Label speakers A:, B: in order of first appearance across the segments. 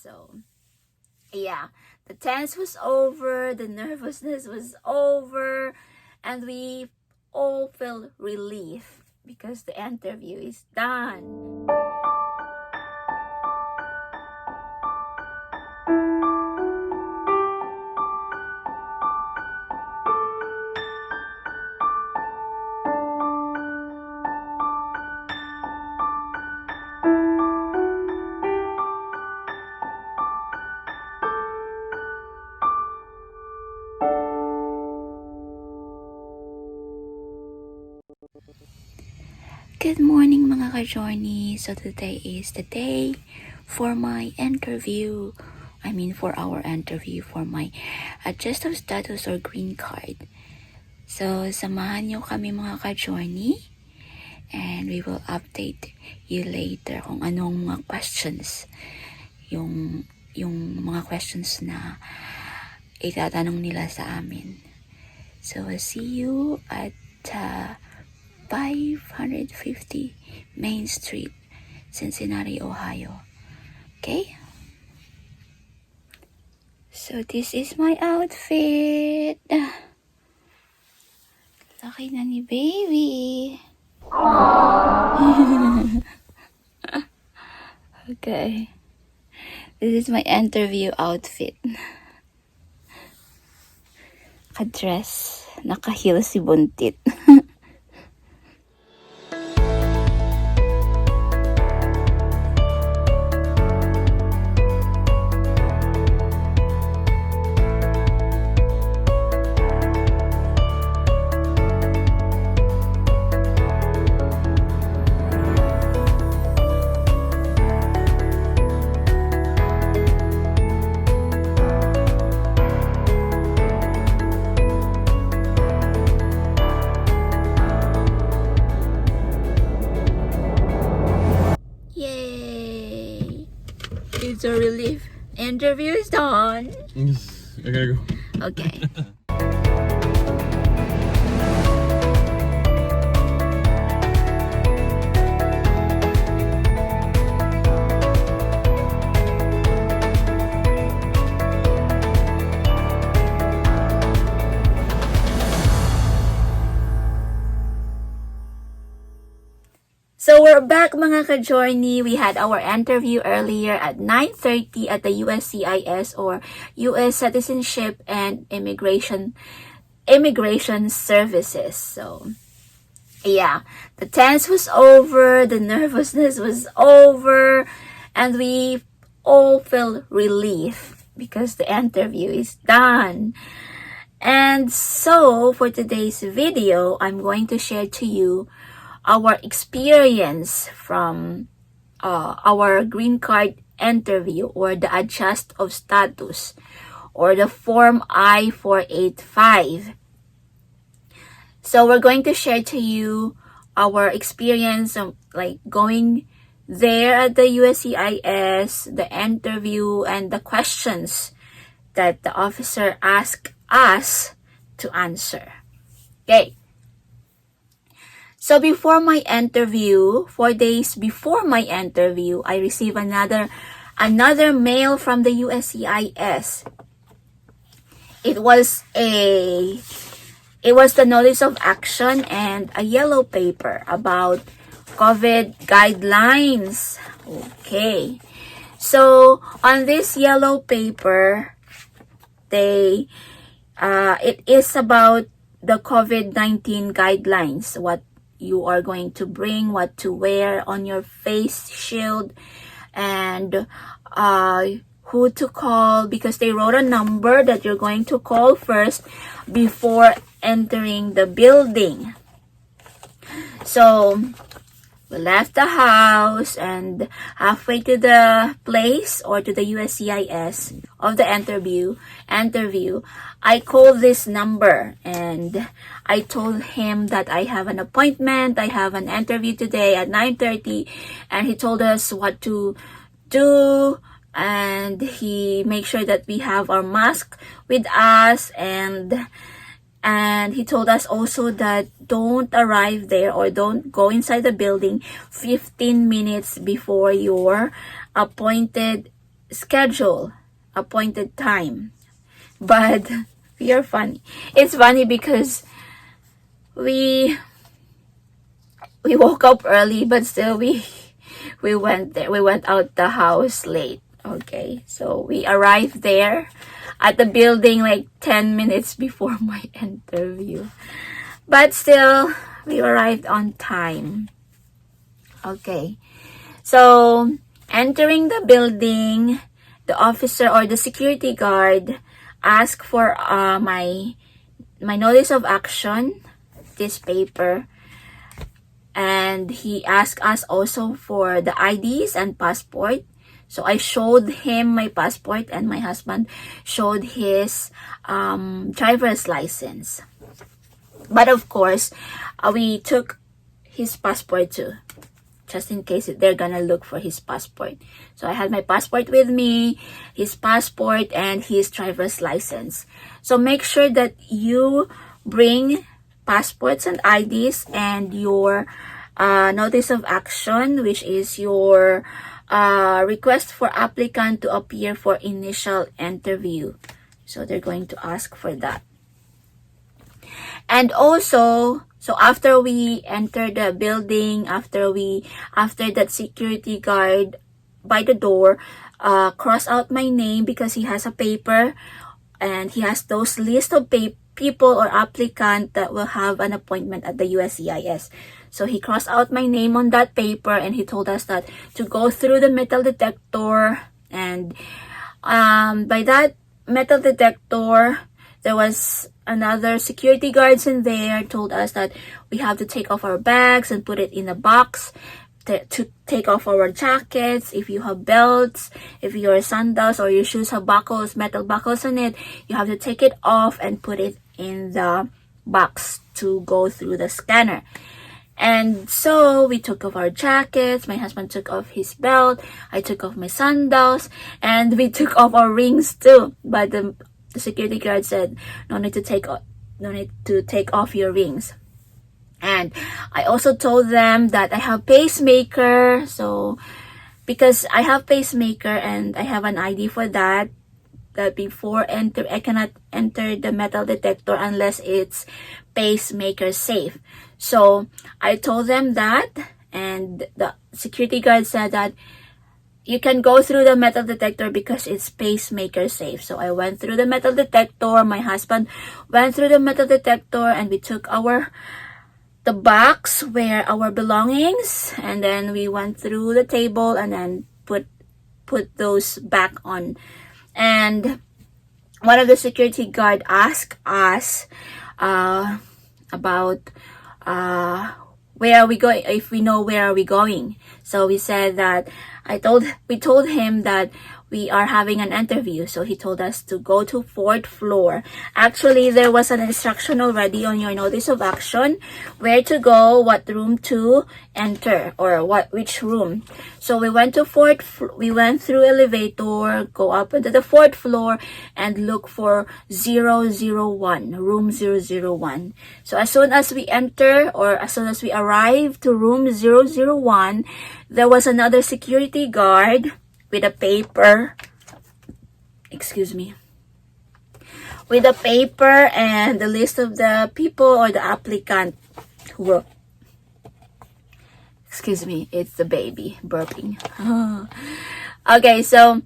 A: So, yeah, the tense was over, the nervousness was over, and we all feel relief because the interview is done. Good morning mga ka-journey. So today is the day for my interview. For our interview for my adjustment of status or green card. So samahan nyo kami mga ka-journey and we will update you later kung anong mga questions yung mga questions na itatanong nila sa amin. So see you at 550 Main Street, Cincinnati, Ohio. Okay? So this is my outfit. Laki na ni baby. Okay. This is my interview outfit. Naka-dress. Naka-heel si Buntit. Yay! It's a relief. Interview is done.
B: Yes, I gotta go.
A: Okay. So we're back mga ka-journey. We had our interview earlier at 9:30 at the USCIS or US Citizenship and Immigration Services. So yeah, the tense was over, the nervousness was over, and we all feel relief because the interview is done. And so for today's video, I'm going to share to you our experience from our green card interview or the adjust of status or the form I-485. So we're going to share to you our experience of going there at the USCIS, the interview, and the questions that the officer asked us to answer. Okay. So before my interview, 4 days before my interview, I received another mail from the USCIS. It was the notice of action and a yellow paper about COVID guidelines. Okay. So on this yellow paper, it is about the COVID-19 guidelines, what you are going to bring, what to wear on your face shield, and who to call, because they wrote a number that you're going to call first before entering the building. So we left the house, and halfway to the place or to the USCIS of the interview, I called this number and I told him that I have an appointment, I have an interview today at 9:30, and he told us what to do, and he made sure that we have our mask with us, and he told us also that don't arrive there or don't go inside the building 15 minutes before your appointed schedule appointed time. But we are funny. It's funny because we woke up early, but still we went there. We went out the house late. Okay, so we arrived there at the building like 10 minutes before my interview. But still, we arrived on time. Okay, so entering the building, the officer or the security guard asked for my notice of action, this paper, and he asked us also for the IDs and passport. So I showed him my passport, and my husband showed his driver's license. But of course, we took his passport too, just in case they're gonna look for his passport. So I had my passport with me, his passport, and his driver's license. So make sure that you bring passports and IDs and your notice of action, which is your request for applicant to appear for initial interview. So they're going to ask for that. And also, so after we enter the building, after that security guard by the door cross out my name, because he has a paper and he has those list of people or applicant that will have an appointment at the USCIS. So he crossed out my name on that paper, and he told us that to go through the metal detector. And by that metal detector, there was another security guards in there, told us that we have to take off our bags and put it in a box, to take off our jackets. If you have belts, if your sandals or your shoes have buckles, metal buckles on it, you have to take it off and put it in the box to go through the scanner. And so we took off our jackets, my husband took off his belt, I took off my sandals, and we took off our rings too. But the security guard said, no need to take off your rings. And I also told them that I have pacemaker. So because I have pacemaker and I have an ID for that before I cannot enter the metal detector unless it's pacemaker safe. So I told them that, and the security guard said that you can go through the metal detector because it's pacemaker safe. So I went through the metal detector, my husband went through the metal detector, and we took the box where our belongings, and then we went through the table and then put those back on. And one of the security guard asked us about where are we going, if we know where are we going. So we said that we told him that we are having an interview. So he told us to go to 4th floor. Actually, there was an instruction already on your notice of action where to go, what room to enter, or which room. So we went to we went through elevator, go up into the 4th floor, and look for 001, room 001. So as soon as we enter, or as soon as we arrive to room 001, there was another security guard with a paper, with a paper and the list of the people or the applicant who will, it's the baby burping. Okay, so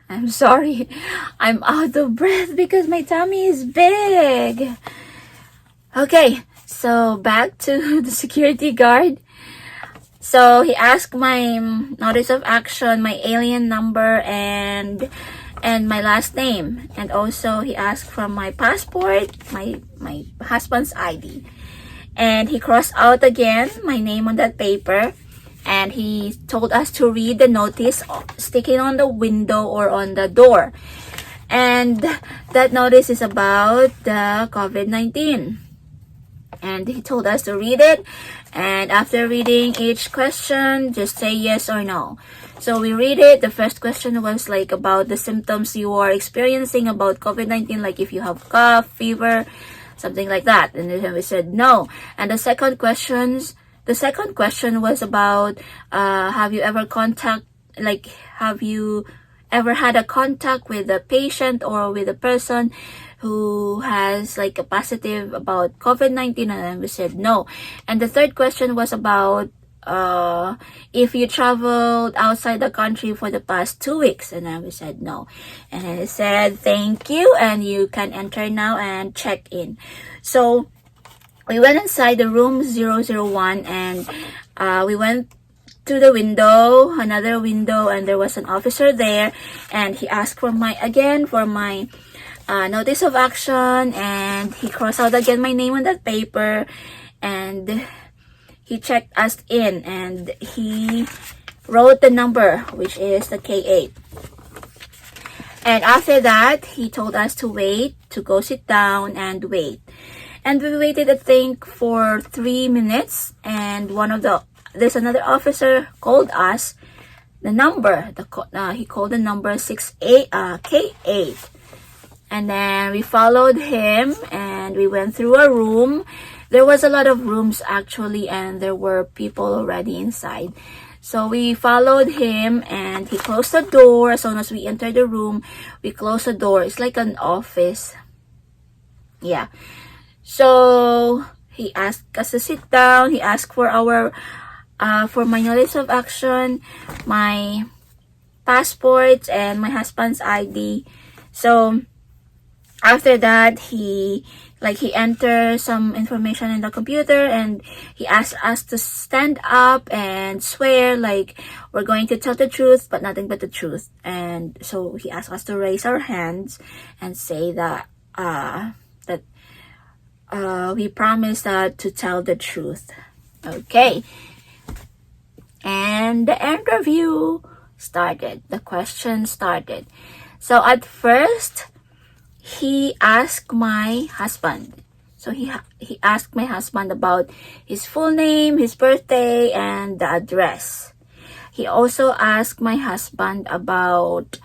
A: I'm sorry, I'm out of breath because my tummy is big. Okay, so back to the security guard. So he asked my notice of action, my alien number, and my last name. And also he asked for my passport, my husband's ID. And he crossed out again my name on that paper. And he told us to read the notice sticking on the window or on the door. And that notice is about the COVID-19. And he told us to read it, and after reading each question, just say yes or no. So we read it. The first question was like about the symptoms you are experiencing about COVID-19, like if you have cough, fever, something like that. And then we said no. And the second question was about have you ever like, have you ever had a contact with a patient or with a person who has like a positive about COVID-19? And then we said no. And the third question was about if you traveled outside the country for the past 2 weeks. And then we said no. And then it said thank you, and you can enter now and check in. So we went inside the room 001, and we went to the window, another window, and there was an officer there, and he asked for my notice of action, and he crossed out again my name on that paper, and he checked us in, and he wrote the number, which is the K8. And after that, he told us to wait, to go sit down and wait. And we waited, I think, for 3 minutes, and there's another officer called us the number. He called the number K8. And then we followed him, and we went through a room. There was a lot of rooms actually, and there were people already inside. So we followed him, and he closed the door. As soon as we entered the room, we closed the door. It's like an office. Yeah. So he asked us to sit down. He asked for for my notice of action, my passport, and my husband's ID. So after that, he entered some information in the computer, and he asked us to stand up and swear like we're going to tell the truth but nothing but the truth. And so he asked us to raise our hands and say that we promise to tell the truth. Okay. And the interview started. The question started. So at first, he asked my husband. So he asked my husband about his full name, his birthday, and the address. He also asked my husband about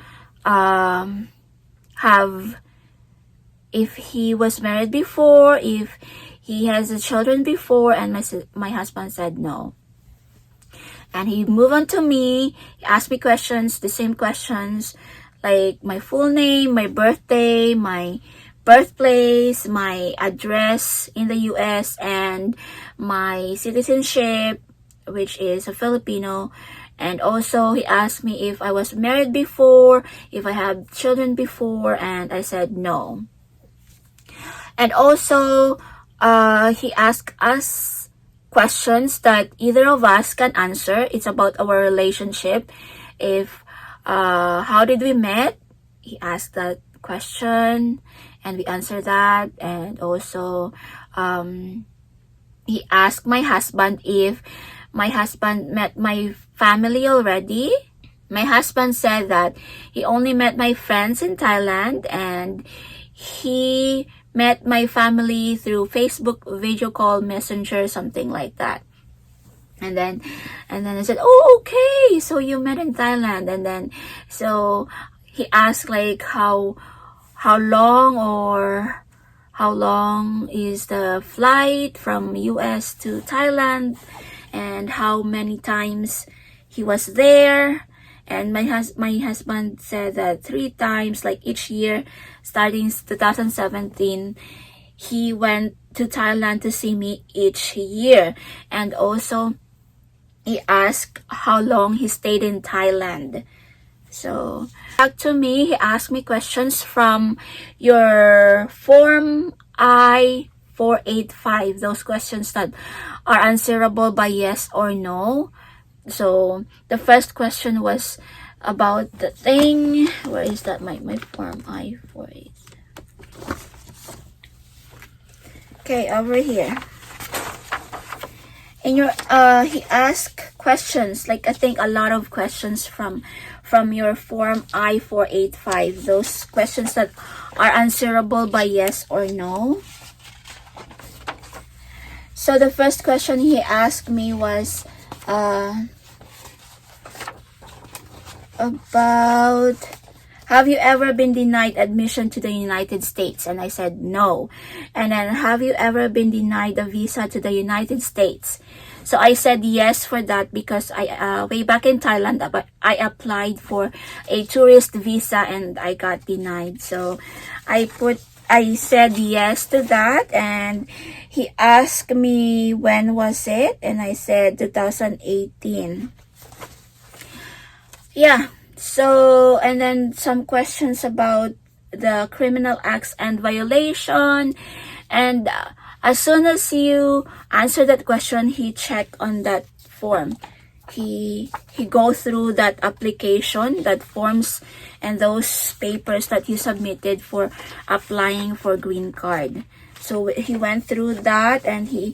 A: if he was married before, if he has children before, and my husband said no. And he moved on to me. He asked me questions, the same questions, like my full name, my birthday, my birthplace, my address in the US, and my citizenship, which is a Filipino. And also he asked me if I was married before, if I had children before, and I said no. And also he asked us questions that either of us can answer. It's about our relationship. How did we met? He asked that question, and we answered that. And also he asked my husband if my husband met my family already. My husband said that he only met my friends in Thailand, and he met my family through Facebook video call, Messenger, something like that. And then I said, oh, okay, so you met in Thailand. And then so he asked like how long is the flight from US to Thailand, and how many times he was there. And my husband said that 3 times, like each year, starting 2017, he went to Thailand to see me each year. And also, he asked how long he stayed in Thailand. So, back to me, he asked me questions from your form I-485, those questions that are answerable by yes or no. So the first question was about the thing. Where is that? My form I-485. Okay, over here. And he asked questions, like I think a lot of questions from your form I-485. Those questions that are answerable by yes or no. So the first question he asked me was about have you ever been denied admission to the United States? And I said no. And then, have you ever been denied a visa to the United States? So I said yes for that because I way back in Thailand, I applied for a tourist visa and I got denied. So I said yes to that, and he asked me when was it, and I said 2018. Yeah. So, and then some questions about the criminal acts and violation, and as soon as you answer that question, he check on that form. He go through that application, that forms, and those papers that you submitted for applying for green card. So he went through that, and he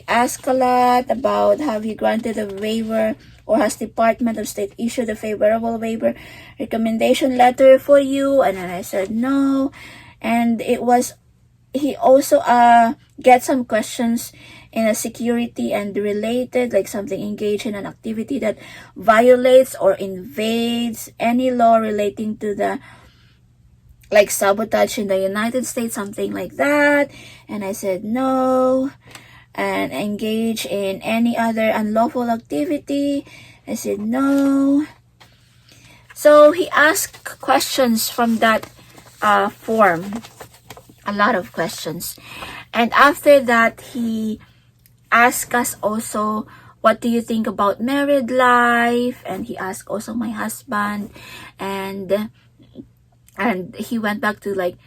A: asked a lot about, have you granted a waiver, or has Department of State issued a favorable waiver recommendation letter for you? And then I said no. And he also get some questions in a security and related, like something engaged in an activity that violates or invades any law relating to the, like sabotage in the United States, something like that. And I said no. And engage in any other unlawful activity, I said no. So he asked questions from that form, a lot of questions. And after that, he asked us also, what do you think about married life? And he asked also my husband, and he went back to like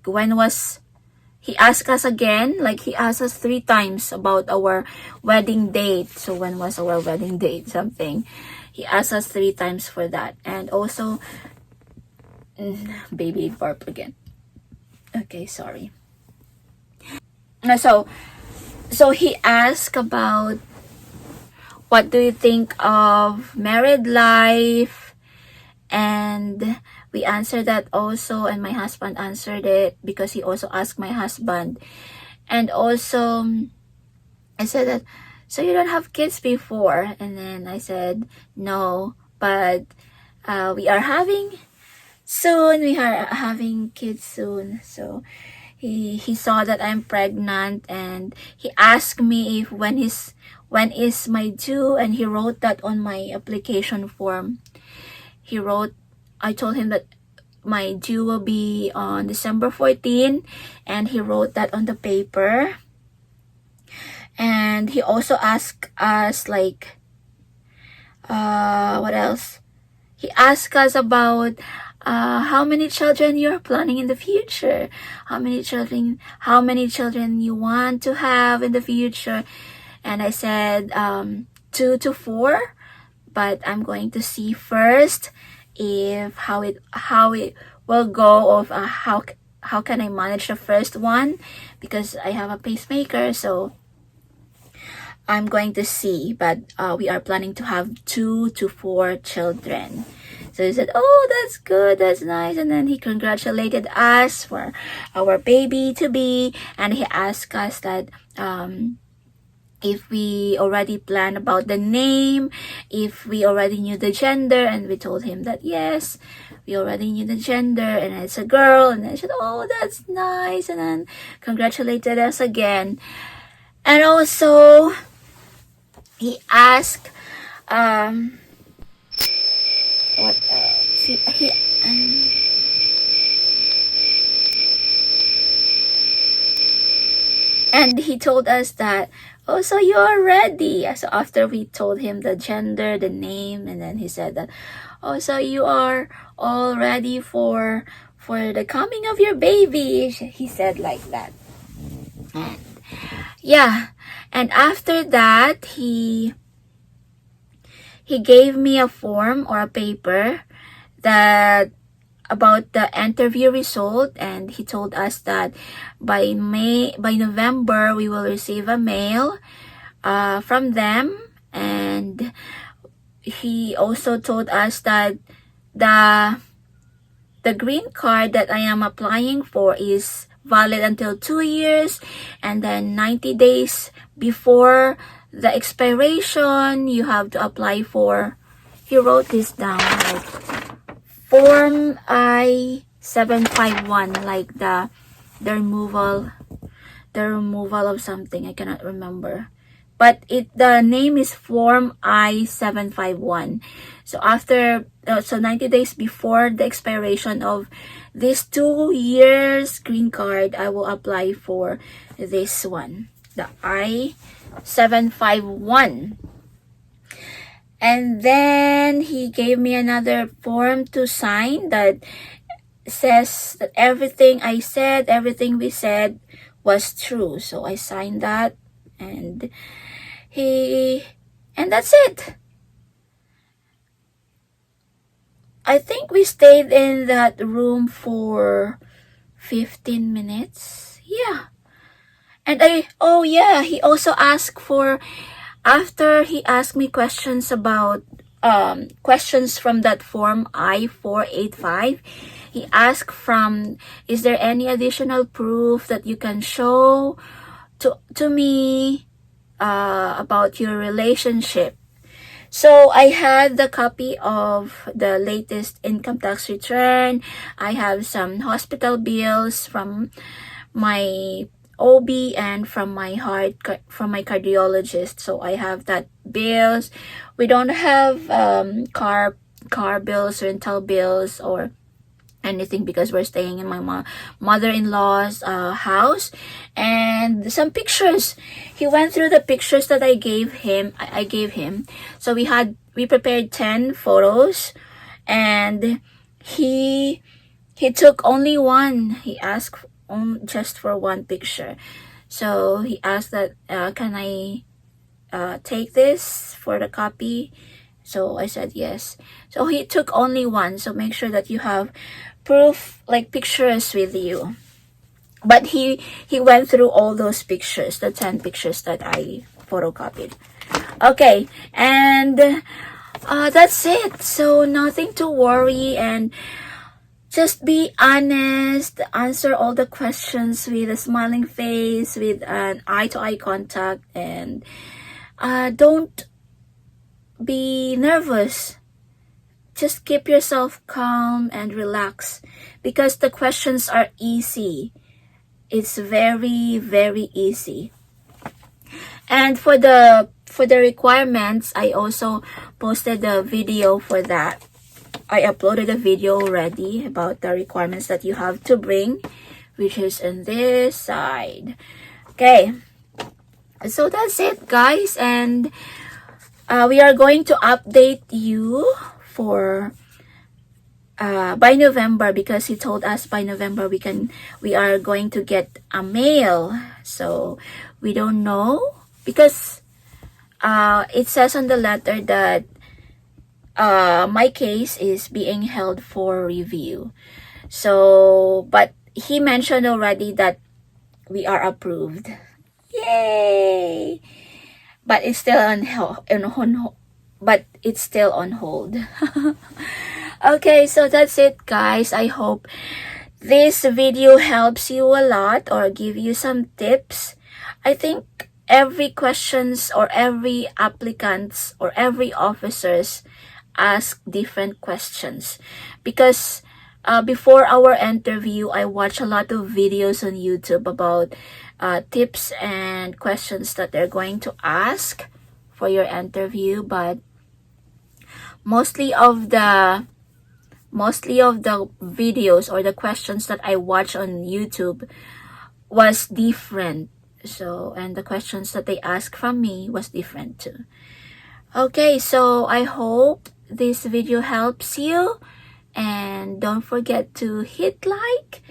A: when was, he asked us again, like he asked us 3 times about our wedding date. So when was our wedding date, something. He asked us 3 times for that. And also, baby burp again. Okay, sorry. So he asked about, what do you think of married life? And we answered that also, and my husband answered it because he also asked my husband. And also, I said that, so you don't have kids before? And then I said, no, but we are having soon. We are having kids soon. So he saw that I'm pregnant, and he asked me if when is my due, and he wrote that on my application form. I told him that my due will be on December 14, and he wrote that on the paper. And he also asked us, like, what else? He asked us about how many children you're planning in the future, how many children you want to have in the future. And I said 2 to 4, but I'm going to see first if how it will go, of how can I manage the first one, because I have a pacemaker. So I'm going to see, but we are planning to have 2 to 4 children. So he said, oh, that's good, that's nice. And then he congratulated us for our baby to be, and he asked us that if we already planned about the name, if we already knew the gender, and we told him that yes, we already knew the gender, and it's a girl. And I said, oh, that's nice, and then congratulated us again. And also, he asked, what else? And he told us that, oh, so you are ready. So after we told him the gender, the name, and then he said that, oh, so you are all ready for the coming of your baby. He said like that. And yeah, and after that, he gave me a form or a paper that about the interview result, and he told us that by November we will receive a mail from them. And he also told us that the green card that I am applying for is valid until 2 years, and then 90 days before the expiration you have to apply for he wrote this down, like Form I-751, like the removal of something. I cannot remember. But the name is Form I-751. So after, so 90 days before the expiration of this 2 years green card, I will apply for this one, the I-751. And then he gave me another form to sign that says that everything I said, everything we said was true. So I signed that, and that's it. I think we stayed in that room for 15 minutes. Yeah. And he also asked for, after he asked me questions about questions from that form I-485, he asked is there any additional proof that you can show to me about your relationship? So I had the copy of the latest income tax return. I have some hospital bills from my OB and from my cardiologist. So I have that bills. We don't have car bills, rental bills, or anything because we're staying in my mother-in-law's house. And some pictures, he went through the pictures that I gave him. So we prepared 10 photos, and he took only one. He asked just for one picture. So he asked that can I take this for the copy? So I said yes. So he took only one. So make sure that you have proof, like pictures with you. But he went through all those pictures, the 10 pictures that I photocopied. Okay, and that's it. So nothing to worry, and just be honest, answer all the questions with a smiling face, with an eye-to-eye contact, and don't be nervous. Just keep yourself calm and relax, because the questions are easy. It's very, very easy. And for the requirements, I also posted a video for that. I uploaded a video already about the requirements that you have to bring, which is in this side. Okay, so that's it, guys, and we are going to update you for by November, because he told us by November we are going to get a mail. So we don't know, because it says on the letter that my case is being held for review. So, but he mentioned already that we are approved. Yay! But it's still on hold. Okay, so that's it, guys. I hope this video helps you a lot or give you some tips. I think every questions or every applicants or every officers ask different questions, because before our interview, I watch a lot of videos on YouTube about tips and questions that they're going to ask for your interview. But mostly of the videos or the questions that I watch on YouTube was different. So, and the questions that they asked from me was different too. Okay, so I hope this video helps you, and don't forget to hit like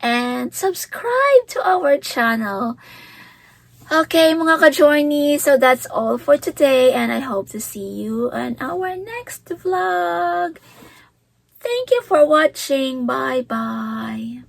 A: and subscribe to our channel. Okay, mga ka-journey, so that's all for today, and I hope to see you on our next vlog. Thank you for watching. Bye-bye.